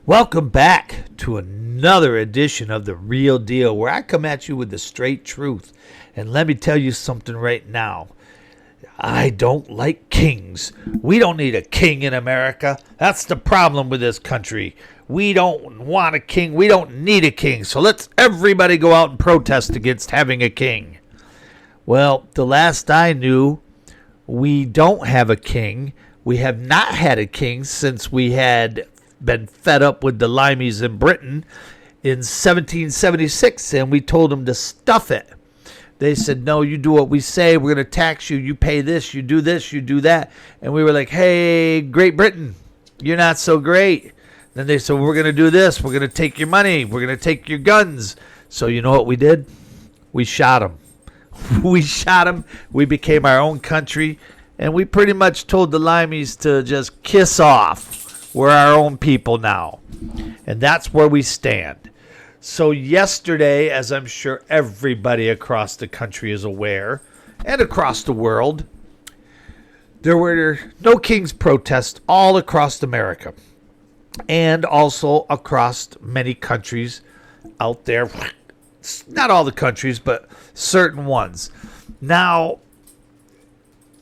Welcome back to another edition of The Real Deal, where I come at you with the straight truth. And let me tell you something right now. I don't like kings. We don't need a king in America. That's the problem with this country. We don't want a king. We don't need a king. So let's everybody go out and protest against having a king. Well, the last I knew, we don't have a king. We have not had a king since we had been fed up with the limeys in Britain in 1776, and we told them to stuff it. They said, no, you do what we say. We're going to tax you. You pay this, you do that. And we were like, hey, Great Britain, you're not so great. Then they said, we're going to do this. We're going to take your money. We're going to take your guns. So you know what we did? We shot them. We shot them. We became our own country, and we pretty much told the limeys to just kiss off. We're our own people now, and that's where we stand. So yesterday, as I'm sure everybody across the country is aware, and across the world, there were no king's protests all across America, and also across many countries out there. Not all the countries, but certain ones. Now,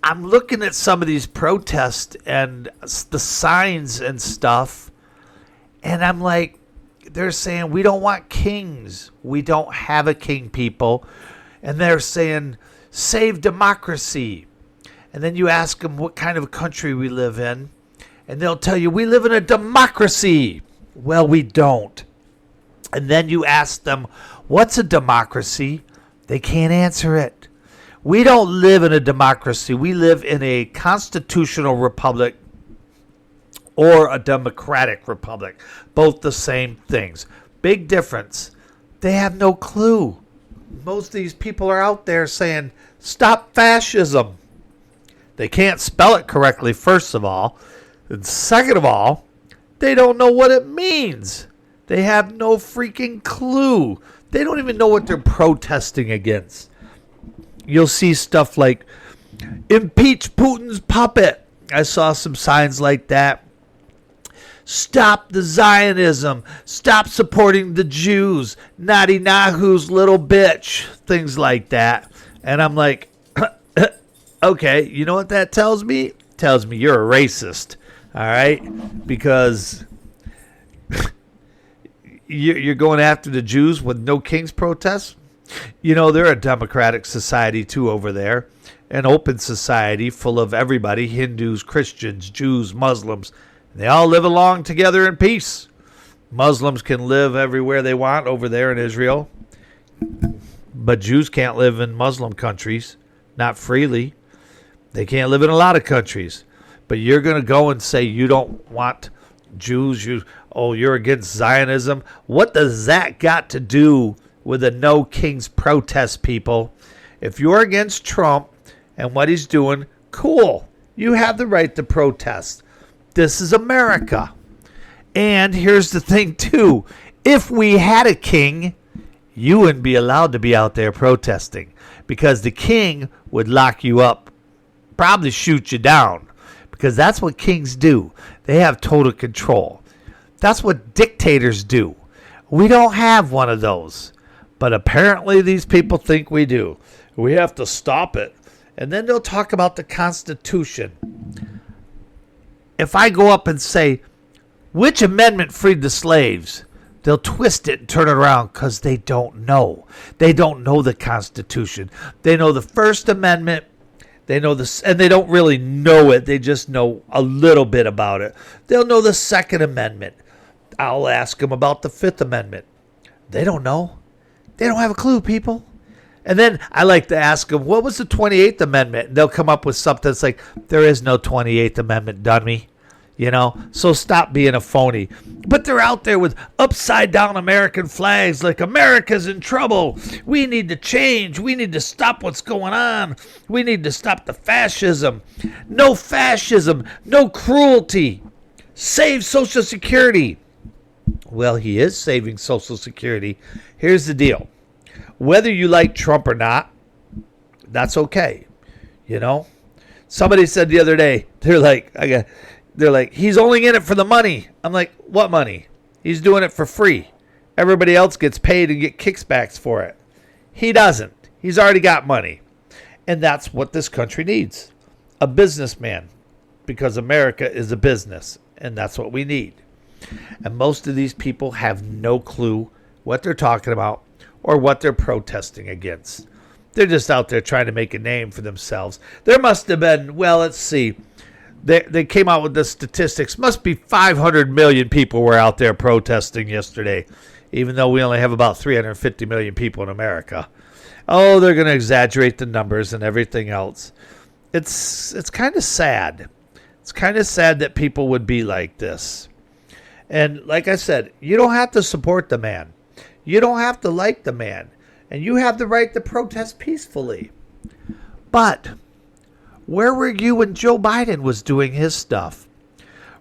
I'm looking at some of these protests and the signs and stuff, and I'm like, they're saying, we don't want kings. We don't have a king, people. And they're saying, save democracy. And then you ask them what kind of a country we live in, and they'll tell you, we live in a democracy. Well, we don't. And then you ask them, what's a democracy? They can't answer it. We don't live in a democracy. We live in a constitutional republic or a democratic republic. Both the same things. Big difference. They have no clue. Most of these people are out there saying, stop fascism. They can't spell it correctly, first of all. And second of all, they don't know what it means. They have no freaking clue. They don't even know what they're protesting against. You'll see stuff like, impeach Putin's puppet. I saw some signs like that. Stop the Zionism. Stop supporting the Jews. Netanyahu's little bitch. Things like that. And I'm like, okay, you know what that tells me? It tells me you're a racist. All right? Because you're going after the Jews with no king's protests? You know, they're a democratic society, too, over there. An open society full of everybody, Hindus, Christians, Jews, Muslims. They all live along together in peace. Muslims can live everywhere they want over there in Israel. But Jews can't live in Muslim countries, not freely. They can't live in a lot of countries. But you're going to go and say you don't want Jews, you're against Zionism. What does that got to do with a no king's protest, people? If you're against Trump and what he's doing, cool. You have the right to protest. This is America. And here's the thing, too. If we had a king, you wouldn't be allowed to be out there protesting because the king would lock you up, probably shoot you down, because that's what kings do. They have total control. That's what dictators do. We don't have one of those. But apparently these people think we do. We have to stop it. And then they'll talk about the Constitution. If I go up and say, which amendment freed the slaves? They'll twist it and turn it around because they don't know. They don't know the Constitution. They know the First Amendment. They know this, and they don't really know it. They just know a little bit about it. They'll know the Second Amendment. I'll ask them about the Fifth Amendment. They don't know. They don't have a clue, people. And then I like to ask them, what was the 28th Amendment? And they'll come up with something that's like, there is no 28th Amendment, dummy. You know, so stop being a phony. But they're out there with upside down American flags like America's in trouble. We need to change. We need to stop what's going on. We need to stop the fascism. No fascism. No cruelty. Save Social Security. Well, he is saving Social Security. Here's the deal. Whether you like Trump or not, that's okay. You know, somebody said the other day, they're like, he's only in it for the money. I'm like, what money? He's doing it for free. Everybody else gets paid and get kickbacks for it. He doesn't. He's already got money. And that's what this country needs. A businessman. Because America is a business. And that's what we need. And most of these people have no clue what they're talking about or what they're protesting against. They're just out there trying to make a name for themselves. There must have been, well, let's see. They came out with the statistics. Must be 500 million people were out there protesting yesterday, even though we only have about 350 million people in America. Oh, they're going to exaggerate the numbers and everything else. It's kind of sad. It's kind of sad that people would be like this. And like I said, you don't have to support the man. You don't have to like the man. And you have the right to protest peacefully. But where were you when Joe Biden was doing his stuff?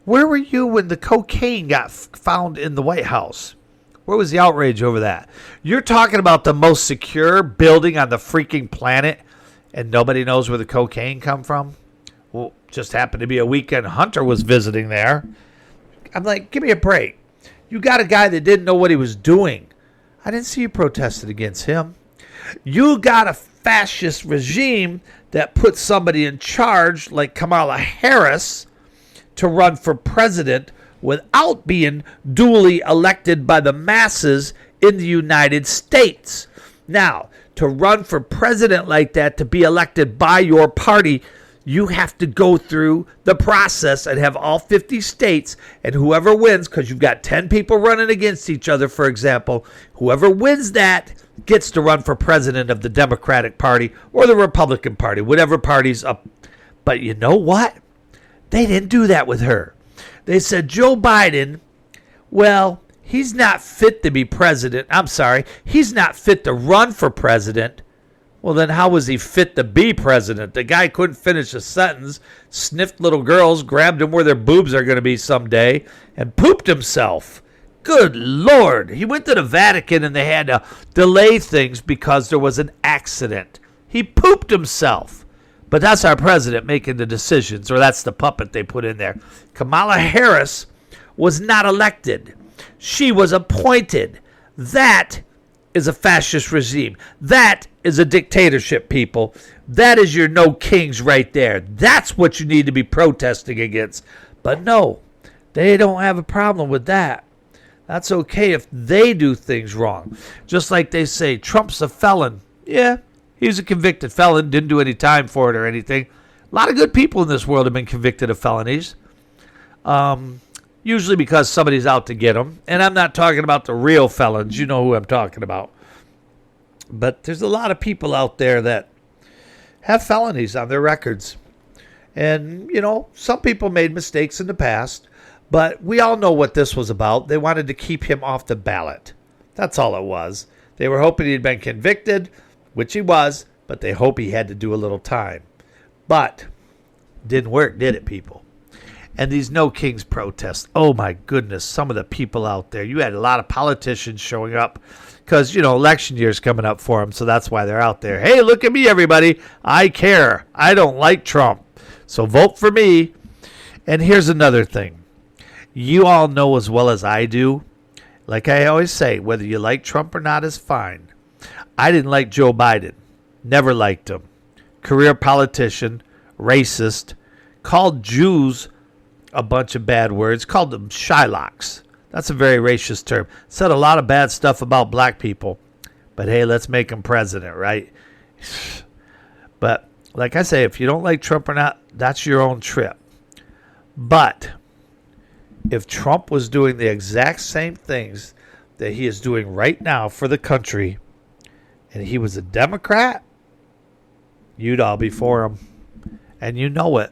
Where were you when the cocaine got found in the White House? Where was the outrage over that? You're talking about the most secure building on the freaking planet, and nobody knows where the cocaine come from? Well, just happened to be a weekend Hunter was visiting there. I'm like, give me a break. You got a guy that didn't know what he was doing. I didn't see you protested against him. You got a fascist regime that put somebody in charge like Kamala Harris to run for president without being duly elected by the masses in the United States. Now, to run for president like that, to be elected by your party, you have to go through the process and have all 50 states, and whoever wins, because you've got 10 people running against each other, for example, whoever wins that gets to run for president of the Democratic Party or the Republican Party, whatever party's up. But you know what? They didn't do that with her. They said Joe Biden, well, he's not fit to be president. I'm sorry, he's not fit to run for president. Well, then how was he fit to be president? The guy couldn't finish a sentence, sniffed little girls, grabbed them where their boobs are going to be someday, and pooped himself. Good Lord. He went to the Vatican and they had to delay things because there was an accident. He pooped himself. But that's our president making the decisions, or that's the puppet they put in there. Kamala Harris was not elected. She was appointed. That is a fascist regime. That is a dictatorship, people. That is your no kings right there. That's what you need to be protesting against. But no, they don't have a problem with that. That's okay if they do things wrong. Just like they say, Trump's a felon. Yeah, he's a convicted felon. Didn't do any time for it or anything. A lot of good people in this world have been convicted of felonies. Usually because somebody's out to get them. And I'm not talking about the real felons. You know who I'm talking about. But there's a lot of people out there that have felonies on their records. And, you know, some people made mistakes in the past. But we all know what this was about. They wanted to keep him off the ballot. That's all it was. They were hoping he'd been convicted, which he was, but they hope he had to do a little time. But didn't work, did it, people? And these No Kings protests, oh my goodness, some of the people out there. You had a lot of politicians showing up because, you know, election year's coming up for them, so that's why they're out there. Hey, look at me, everybody. I care. I don't like Trump. So vote for me. And here's another thing. You all know as well as I do, like I always say, whether you like Trump or not is fine. I didn't like Joe Biden. Never liked him. Career politician, racist, called Jews a bunch of bad words, called them Shylocks. That's a very racist term. Said a lot of bad stuff about black people. But hey, let's make him president, right? But like I say, if you don't like Trump or not, that's your own trip. But if Trump was doing the exact same things that he is doing right now for the country, and he was a Democrat, you'd all be for him. And you know it.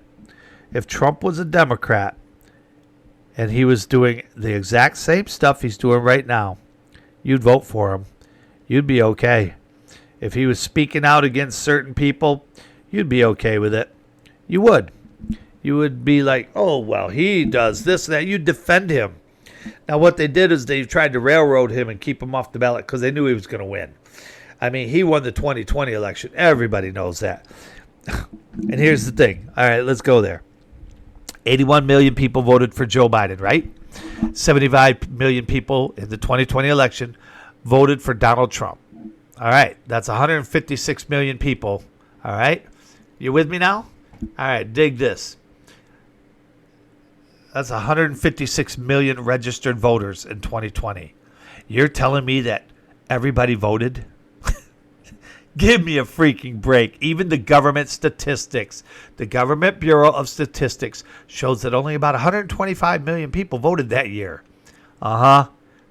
If Trump was a Democrat and he was doing the exact same stuff he's doing right now, you'd vote for him. You'd be okay. If he was speaking out against certain people, you'd be okay with it. You would. You would be like, oh, well, he does this and that. You'd defend him. Now, what they did is they tried to railroad him and keep him off the ballot because they knew he was going to win. I mean, he won the 2020 election. Everybody knows that. And here's the thing. All right, let's go there. 81 million people voted for Joe Biden, right? 75 million people in the 2020 election voted for Donald Trump. All right, that's 156 million people. All right, you with me now? All right, dig this. That's 156 million registered voters in 2020. You're telling me that everybody voted? Give me a freaking break. Even the government statistics, the Government Bureau of Statistics shows that only about 125 million people voted that year.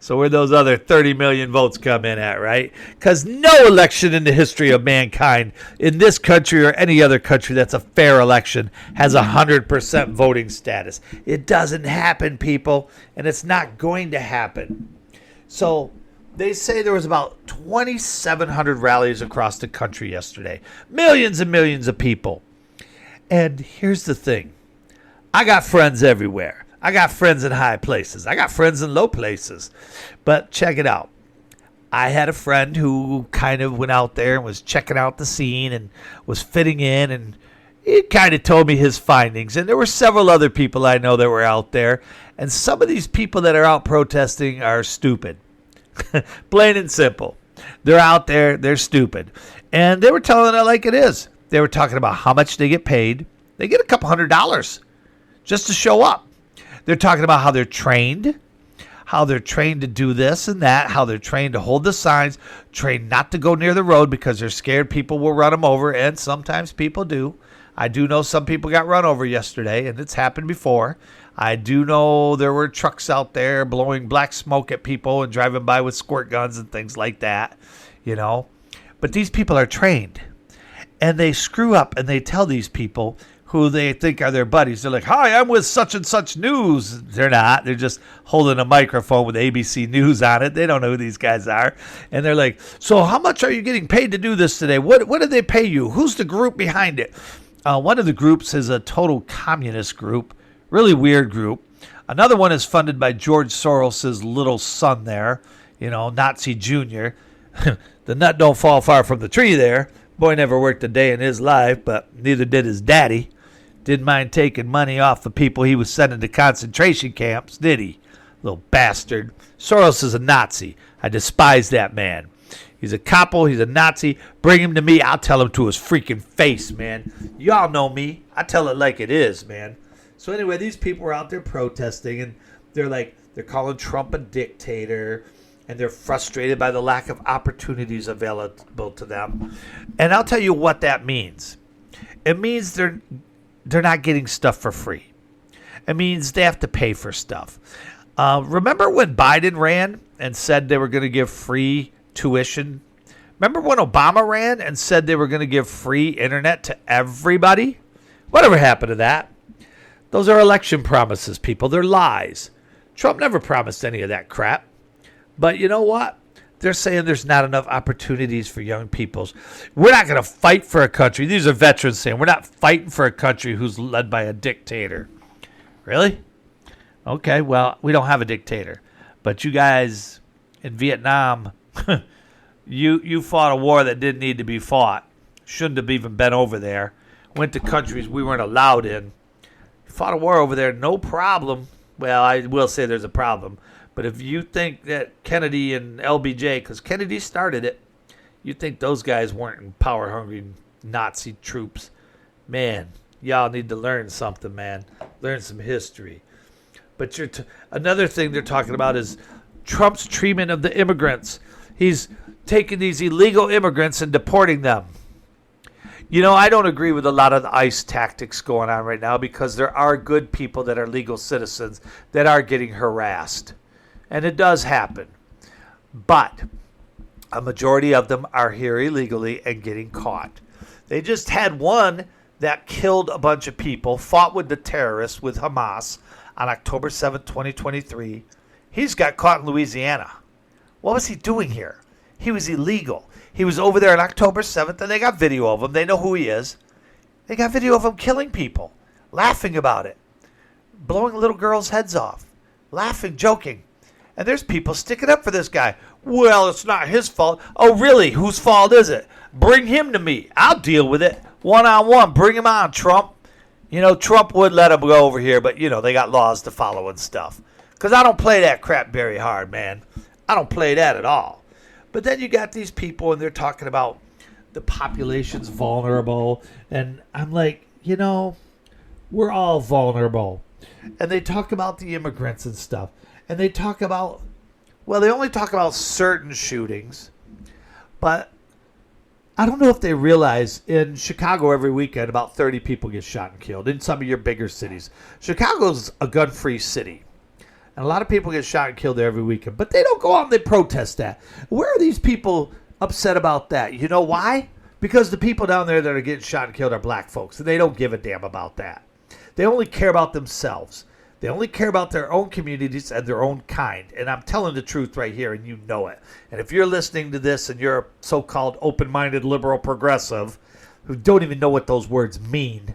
So where those other 30 million votes come in at, right? Because no election in the history of mankind in this country or any other country that's a fair election has 100% voting status. It doesn't happen, people, and it's not going to happen. So they say there was about 2,700 rallies across the country yesterday. Millions and millions of people. And here's the thing. I got friends everywhere. I got friends in high places. I got friends in low places. But check it out. I had a friend who kind of went out there and was checking out the scene and was fitting in, and he kind of told me his findings. And there were several other people I know that were out there. And some of these people that are out protesting are stupid. Plain and simple. They're out there. They're stupid. And they were telling it like it is. They were talking about how much they get paid. They get a couple $100 just to show up. They're talking about how they're trained to do this and that, how they're trained to hold the signs, trained not to go near the road because they're scared people will run them over, and sometimes people do. I do know some people got run over yesterday, and it's happened before. I do know there were trucks out there blowing black smoke at people and driving by with squirt guns and things like that, you know. But these people are trained, and they screw up, and they tell these people who they think are their buddies. They're like, hi, I'm with such and such news. They're not. They're just holding a microphone with ABC News on it. They don't know who these guys are. And they're like, so how much are you getting paid to do this today? What did they pay you? Who's the group behind it? One of the groups is a total communist group. Really weird group. Another one is funded by George Soros' little son there, Nazi Jr. The nut don't fall far from the tree there. Boy never worked a day in his life, but neither did his daddy. Didn't mind taking money off the people he was sending to concentration camps, did he? Little bastard. Soros is a Nazi. I despise that man. He's a capo. He's a Nazi. Bring him to me. I'll tell him to his freaking face, man. Y'all know me. I tell it like it is, man. So anyway, these people were out there protesting, and they're calling Trump a dictator, and they're frustrated by the lack of opportunities available to them. And I'll tell you what that means. It means they're not getting stuff for free. It means they have to pay for stuff. Remember when Biden ran and said they were going to give free tuition? Remember when Obama ran and said they were going to give free internet to everybody? Whatever happened to that? Those are election promises, people. They're lies. Trump never promised any of that crap. But you know what? They're saying there's not enough opportunities for young people. We're not going to fight for a country. These are veterans saying we're not fighting for a country who's led by a dictator. Really? Okay, well, we don't have a dictator. But you guys in Vietnam, you fought a war that didn't need to be fought. Shouldn't have even been over there. Went to countries we weren't allowed in. Fought a war over there, no problem. Well, I will say there's a problem. But if you think that Kennedy and LBJ, because Kennedy started it, you think those guys weren't power-hungry Nazi troops, man, y'all need to learn something, man. Learn some history. But another thing they're talking about is Trump's treatment of the immigrants. He's taking these illegal immigrants and deporting them. I don't agree with a lot of the ICE tactics going on right now because there are good people that are legal citizens that are getting harassed. And it does happen. But a majority of them are here illegally and getting caught. They just had one that killed a bunch of people, fought with the terrorists, with Hamas, on October 7th, 2023. He's got caught in Louisiana. What was he doing here? He was illegal. He was over there on October 7th, and they got video of him. They know who he is. They got video of him killing people, laughing about it, blowing little girls' heads off, laughing, joking. And there's people sticking up for this guy. Well, it's not his fault. Oh, really? Whose fault is it? Bring him to me. I'll deal with it. One-on-one. Bring him on, Trump. Trump would let him go over here, but, they got laws to follow and stuff. Because I don't play that crap very hard, man. I don't play that at all. But then you got these people, and they're talking about the population's vulnerable. And I'm like, we're all vulnerable. And they talk about the immigrants and stuff. And they talk about, they only talk about certain shootings. But I don't know if they realize in Chicago every weekend about 30 people get shot and killed in some of your bigger cities. Chicago's a gun-free city. And a lot of people get shot and killed there every weekend. But they don't go out and they protest that. Where are these people upset about that? You know why? Because the people down there that are getting shot and killed are black folks. And they don't give a damn about that. They only care about themselves. They only care about their own communities and their own kind. And I'm telling the truth right here, and you know it. And if you're listening to this and you're a so-called open-minded liberal progressive who don't even know what those words mean,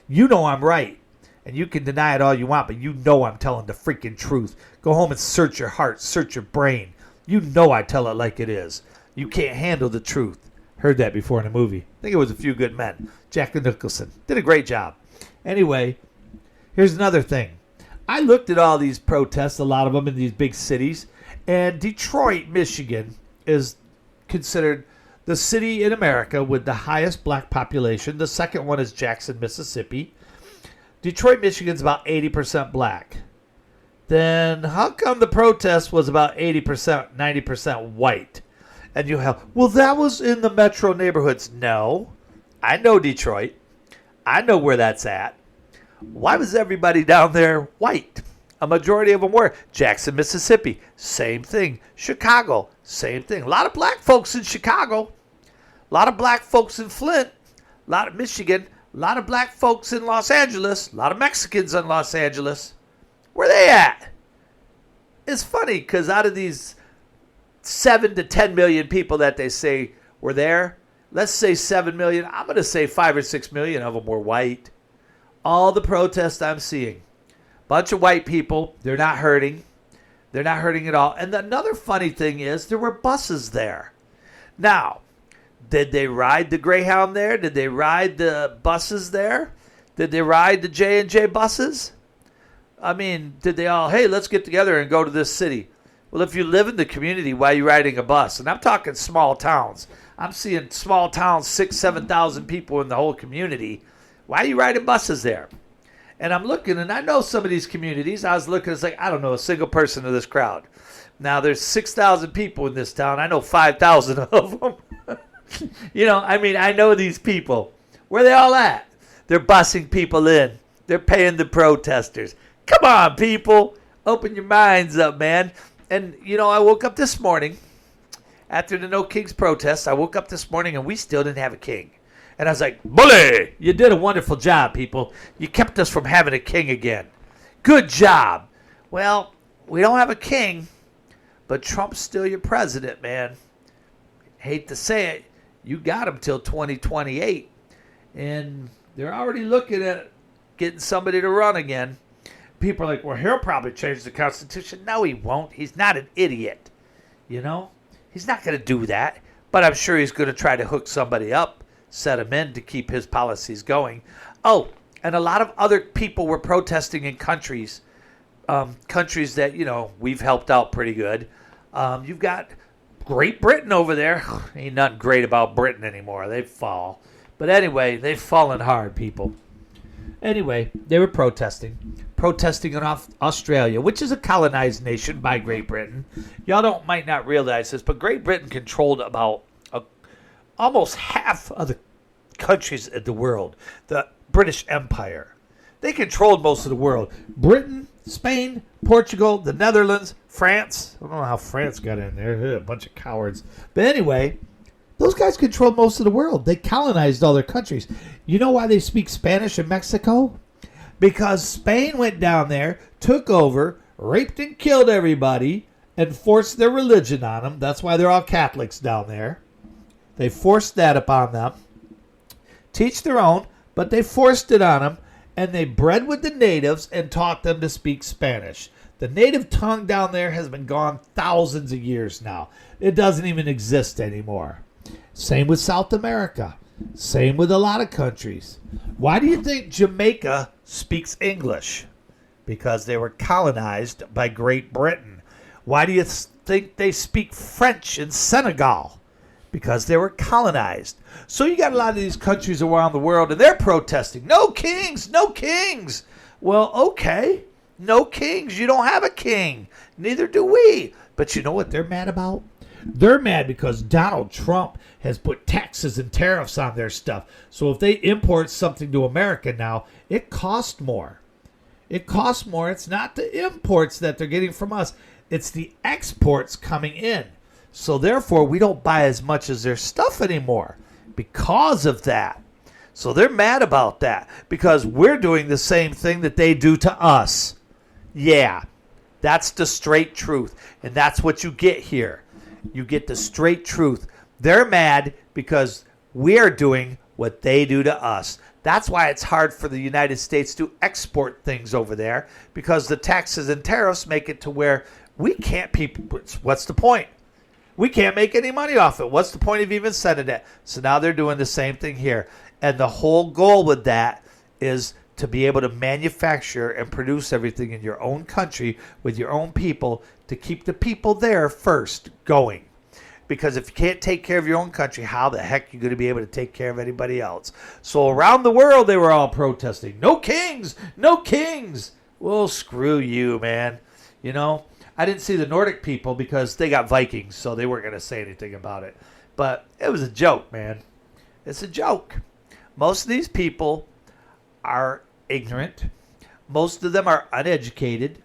you know I'm right. And you can deny it all you want, but you know I'm telling the freaking truth. Go home and search your heart, search your brain. You know I tell it like it is. You can't handle the truth. Heard that before in a movie. I think it was A Few Good Men. Jack Nicholson did a great job. Anyway, here's another thing. I looked at all these protests, a lot of them in these big cities, and Detroit, Michigan is considered the city in America with the highest black population. The second one is Jackson, Mississippi. Detroit, Michigan's about 80% black. Then how come the protest was about 80%, 90% white? And you have, that was in the metro neighborhoods. No, I know Detroit. I know where that's at. Why was everybody down there white? A majority of them were. Jackson, Mississippi, same thing. Chicago, same thing. A lot of black folks in Chicago. A lot of black folks in Flint. A lot of Michigan. A lot of black folks in Los Angeles. A lot of Mexicans in Los Angeles. Where they at? It's funny because out of these 7 to 10 million people that they say were there, let's say 7 million. I'm going to say 5 or 6 million of them were white. All the protests I'm seeing, bunch of white people. They're not hurting. They're not hurting at all. And another funny thing is there were buses there. Now, did they ride the Greyhound there? Did they ride the buses there? Did they ride the J&J buses? I mean, did they all, hey, let's get together and go to this city? Well, if you live in the community, why are you riding a bus? And I'm talking small towns. I'm seeing small towns, 6,000, 7,000 people in the whole community. Why are you riding buses there? And I'm looking, and I know some of these communities. I was looking, it's like, I don't know a single person in this crowd. Now, there's 6,000 people in this town. I know 5,000 of them. I know these people. Where are they all at? They're busing people in. They're paying the protesters. Come on, people. Open your minds up, man. And, I woke up this morning after the No Kings protest. I woke up this morning, and we still didn't have a king. And I was like, bully, you did a wonderful job, people. You kept us from having a king again. Good job. Well, we don't have a king, but Trump's still your president, man. Hate to say it. You got him till 2028. And they're already looking at getting somebody to run again. People are like, well, he'll probably change the Constitution. No, he won't. He's not an idiot. He's not going to do that. But I'm sure he's going to try to hook somebody up, set him in to keep his policies going. Oh, and a lot of other people were protesting in countries that, we've helped out pretty good. You've got Great Britain over there. Ain't nothing great about Britain anymore. They fall. But anyway, they've fallen hard, people. Anyway, they were protesting in Australia, which is a colonized nation by Great Britain. Y'all might not realize this, but Great Britain controlled about almost half of the countries in the world. The British Empire. They controlled most of the world. Britain, Spain, Portugal, the Netherlands, France. I don't know how France got in there. They're a bunch of cowards. But anyway, those guys controlled most of the world. They colonized all their countries. You know why they speak Spanish in Mexico? Because Spain went down there, took over, raped and killed everybody, and forced their religion on them. That's why they're all Catholics down there. They forced that upon them. Teach their own, but they forced it on them. And they bred with the natives and taught them to speak Spanish. The native tongue down there has been gone thousands of years now. It doesn't even exist anymore. Same with South America. Same with a lot of countries. Why do you think Jamaica speaks English? Because they were colonized by Great Britain. Why do you think they speak French in Senegal? Because they were colonized. So you got a lot of these countries around the world, and they're protesting. No kings, no kings. Well, okay, no kings. You don't have a king. Neither do we. But you know what they're mad about? They're mad because Donald Trump has put taxes and tariffs on their stuff. So if they import something to America now, it costs more. It costs more. It's not the imports that they're getting from us. It's the exports coming in. So therefore, we don't buy as much as their stuff anymore because of that. So they're mad about that because we're doing the same thing that they do to us. Yeah, that's the straight truth. And that's what you get here. You get the straight truth. They're mad because we're doing what they do to us. That's why it's hard for the United States to export things over there, because the taxes and tariffs make it to where we can't. What's the point? We can't make any money off it. What's the point of even sending it? So now they're doing the same thing here. And the whole goal with that is to be able to manufacture and produce everything in your own country with your own people, to keep the people there first going. Because if you can't take care of your own country, how the heck are you going to be able to take care of anybody else? So around the world, they were all protesting. No kings! No kings! Well, screw you, man. You know, I didn't see the Nordic people because they got Vikings, so they weren't going to say anything about it. But it was a joke, man. It's a joke. Most of these people are ignorant. Most of them are uneducated.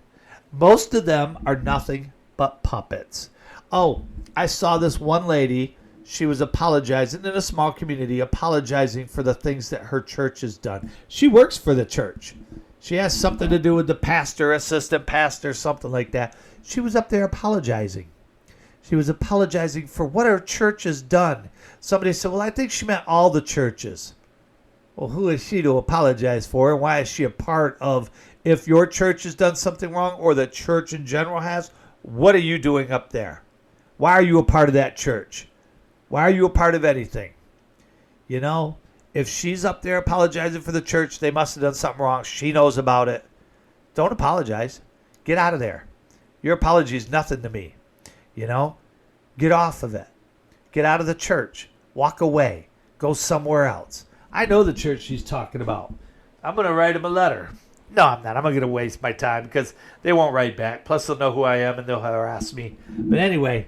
Most of them are nothing but puppets. Oh, I saw this one lady. She was apologizing in a small community, apologizing for the things that her church has done. She works for the church. She has something to do with the pastor, assistant pastor, something like that. She was up there apologizing. She was apologizing for what her church has done. Somebody said, well, I think she meant all the churches. Well, who is she to apologize for? And why is she a part of, if your church has done something wrong or the church in general has, what are you doing up there? Why are you a part of that church? Why are you a part of anything? You know, if she's up there apologizing for the church, they must have done something wrong. She knows about it. Don't apologize. Get out of there. Your apology is nothing to me. You know, get off of it. Get out of the church. Walk away. Go somewhere else. I know the church she's talking about. I'm going to write them a letter. No, I'm not. I'm not going to waste my time because they won't write back. Plus, they'll know who I am and they'll harass me. But anyway,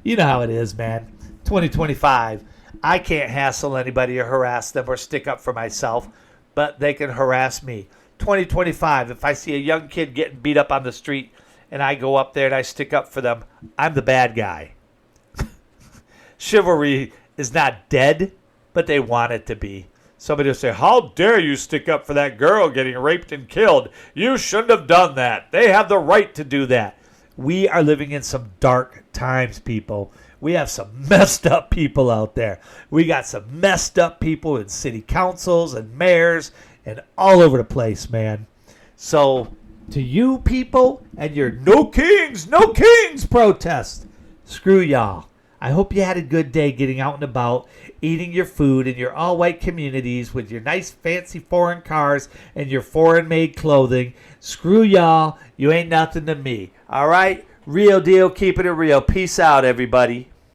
you know how it is, man. 2025. I can't hassle anybody or harass them or stick up for myself, but they can harass me. 2025, if I see a young kid getting beat up on the street and I go up there and I stick up for them, I'm the bad guy. Chivalry is not dead, but they want it to be. Somebody will say, how dare you stick up for that girl getting raped and killed? You shouldn't have done that. They have the right to do that. We are living in some dark times, people. We have some messed up people out there. We got some messed up people in city councils and mayors and all over the place, man. So to you people and your no kings protest, screw y'all. I hope you had a good day getting out and about, eating your food in your all-white communities with your nice fancy foreign cars and your foreign-made clothing. Screw y'all. You ain't nothing to me. All right? Real deal. Keeping it real. Peace out, everybody.